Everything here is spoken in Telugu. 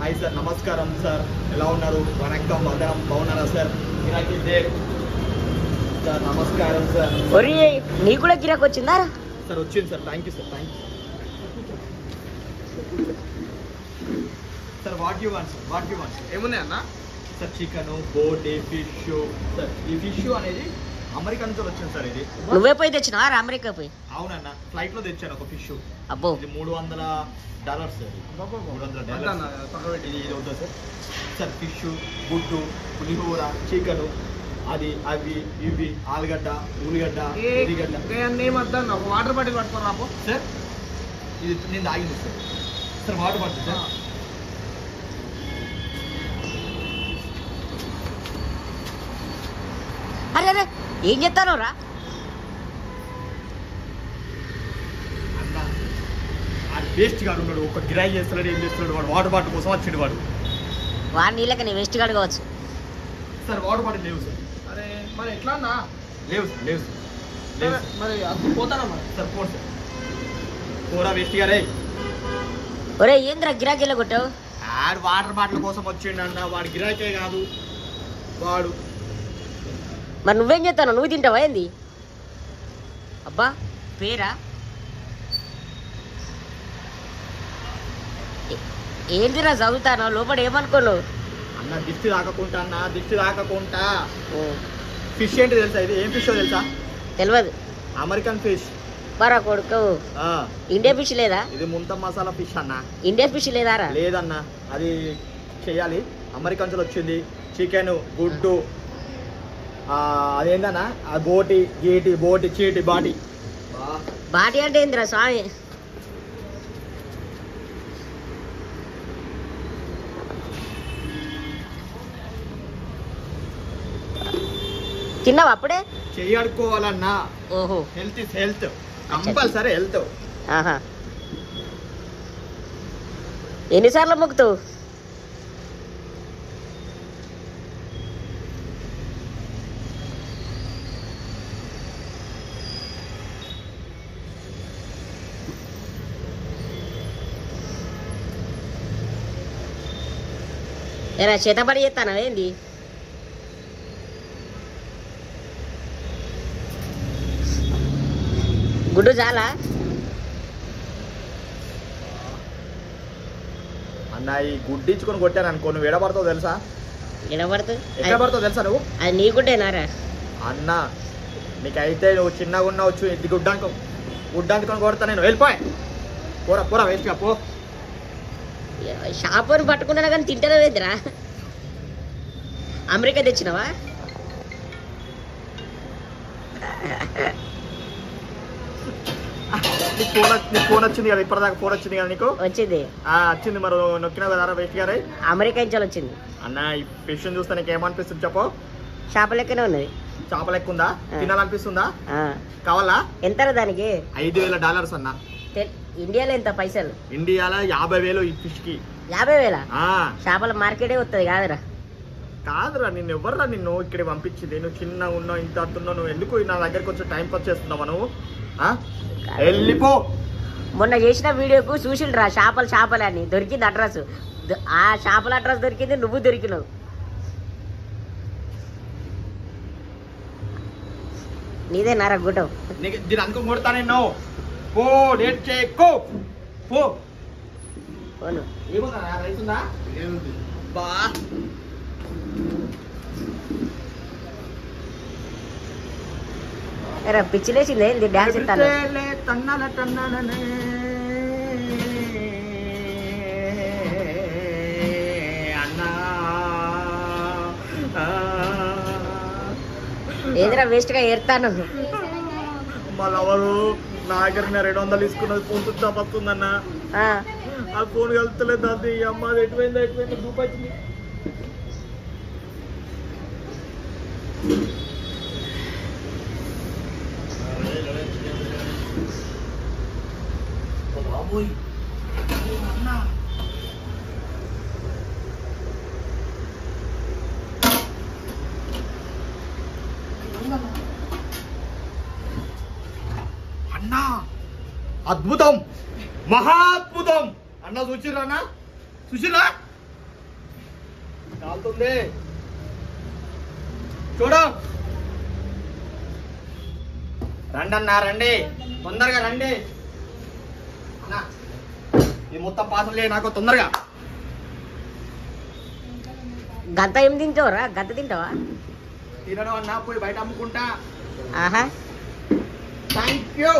హాయ్ సార్, నమస్కారం సార్, ఎలా ఉన్నారు? వనక్కం వదనం, బాగున్నారా సార్? గిరాకీ సార్, నమస్కారం సార్. నీ కూడా గిరాకీ వచ్చిందా సార్? వచ్చింది sir, thank you sir, thank you sir. What you want sir? What you want? ఏమున్నాయి అన్న? సార్ చికెన్, బోటి, ఫిష్. సార్ ఈ ఫిష్ అనేది అమెరికా నుంచి వచ్చింది సార్. ఇది నువ్వే పోయి తెచ్చినా అమెరికా పోయి? అవునన్న, ఫ్లైట్ లో తెచ్చాను ఒక ఫిష్. అబ్బో, ఇది $300 సార్. $300 ఇది అవుతుంది సార్. సార్ ఫిష్, గుడ్డు, పులిహోర, చికెన్, అది అవి ఇవి, ఆలుగడ్డ, ఉల్లిగడ్డ, ఉల్లిగడ్డ. ఏమద్దా ఒక వాటర్ బాటిల్ పట్టుకొని రాపో సార్. ఇది నేను తాగింది sir. Sir water bottle sir. అరే అరే ఏం చెప్తాను రా? వేస్ట్ గాడు ఉన్నాడు, ఒక గిరాయి చేస్తున్నాడు, ఏం చేస్తున్నాడు వాడు? వాటర్ బాటిల్ కోసం వచ్చాడు వాడు. వాడి నీళ్ళకి నీ వేస్ట్ గాడు కావచ్చు. సార్ వాటర్ బాటిల్ లేవు సార్. అరే మరి ఎట్లా అన్నా? లేవు సార్, లేవు సార్, లేవు సార్. మరి అది పోతానా మరి? సార్ పోను సార్, పోరా వేస్ట్ గారే. ఒరే ఏంద్రా గిరాకీలో కొట్టావు? ఆడు వాటర్ బాటిల్ కోసం వచ్చిండు అన్న, వాడు గిరాకే కాదు వాడు. మరి నువ్వేం చేస్తాను? నువ్వు తింటావా ఏంది? అబ్బా పేరా ఏంటిరా చదువుతాను లోపల ఏమనుకోను? అన్న దిష్టి తాకకుంటా అన్న, దిష్టి తాకకుంటా. ఫిష్ ఏంటి తెలుసా? ఇది ఏం ఫిష్ తెలుసా? తెలియదు. American fish. పరా కొడుకు, ఇండియా ఫిష్ లేదా? ఇది ముంత మసాలా ఫిష్ అన్న. ఇండియా ఫిష్ లేదారా? లేదన్న, అది చెయ్యాలి. అమెరికా నుంచి వచ్చింది. చికెన్, గుడ్డు, అదేందన్నా బోటి గీటి, బోటి చీటి, బాటి. బాటి అంటే ఏందిరా స్వామి? తిన్నావా అప్పుడే? చెయ్యి అడుక్కోవాలన్నా. ఓహో, health is health, compulsory health. ఆహా, ఎన్నిసార్లు మొక్కుతావు? ఏరా చేతబడి చేస్తానా ఏంది? గుడ్డు చాలా అన్న. ఈ గుడ్డు ఇచ్చుకొని కొట్టాను అనుకో, నువ్వు ఎడబడతావు తెలుసా? ఎడబడుతుంది? ఎక్కడ పడతావు తెలుసా నువ్వు? అది నీ గుడ్డేనారా? అన్న నీకైతే నువ్వు చిన్నగా ఉన్నావచ్చు, ఇది గుడ్డ అనుకో, గుడ్డ అనుకొని కొడతా నేను. వెళ్ళిపోయి పోరా, పోరా వేస్ట్గా పో. షాపుని పట్టుకున్నా కానీ తింటారా వేదిరా? అమెరికా తెచ్చినావా? నీకు ఫోన్ వచ్చింది కదా, ఇప్పటిదాకా ఫోన్ వచ్చింది కదా నీకు? వచ్చింది. వచ్చింది. మరి నొక్కినావు కదా వేస్ట్ గారే. అమెరికా నుంచి వచ్చింది అన్న. ఈ ఫిష్ చూస్తే నీకు ఏమనిపిస్తుంది చెప్పు? చేప లెక్కనే ఉన్నది. చేప లెక్క ఉందా? తినాలనిపిస్తుందా? ఆ. కావాలా? ఎంతరా దానికి? $5,000 అన్న. ఇండియాలో ఎంత పైసలు? ఇండియాలో 50,000 ఈ ఫిష్ కి. 50,000? ఆ, చేపల మార్కెటే వస్తుంది కాదురా? కాదురా, నిన్ను ఎవర్రా నిన్ను ఇక్కడ పంపించింది? నువ్వు చిన్నగా ఉన్నావు, ఇంత అంటున్నావు, నువ్వు ఎందుకు నా దగ్గరకు వచ్చి టైం పాస్ చేస్తున్నావు నువ్వు? వెళ్ళిపో. మొన్న చేసిన వీడియోకు చూసిండ్రా చేపలు అని దొరికింది అడ్రస్. ఆ చేపల అడ్రస్ దొరికింది, నువ్వు దొరికినావు. నీదే నారా గుట్టం. దీని అనుకో కొడతా నేను. పో, డేట్ చేయకు, పో. పోను. ఏముందా రైస్ ఉందా? బా పిచ్చిలేసింది ఏంది? డాన్స్ ఇస్తాను. తన్నాల తన్నాలనే అన్నా. ఏదిరా వేస్ట్ గా ఏర్తాను? మళ్ళీ ఎవరు నా దగ్గర 200 తీసుకున్నది ఫోన్ స్విచ్ ఆఫ్ వస్తుందన్న. ఆ ఫోన్ కలుస్తలేదు. అది అమ్మ అది ఎటుపోయింది రూపాయి. బాబోయ్ అన్నా. అన్నా అద్భుతం, మహాద్భుతం అన్న. చూసిర్రా అన్న? చూసిర్రా? కాలుతుంది చూడు. రండి అన్నా, రండి, తొందరగా రండి అన్నా. ఈ మొత్తం పాత్రలే నాకు తొందరగా. గంత ఏం తింటావురా? గంత తింటావా? తినడం అన్నా, పోయి బయట అమ్ముకుంటా. ఆహా. Thank you.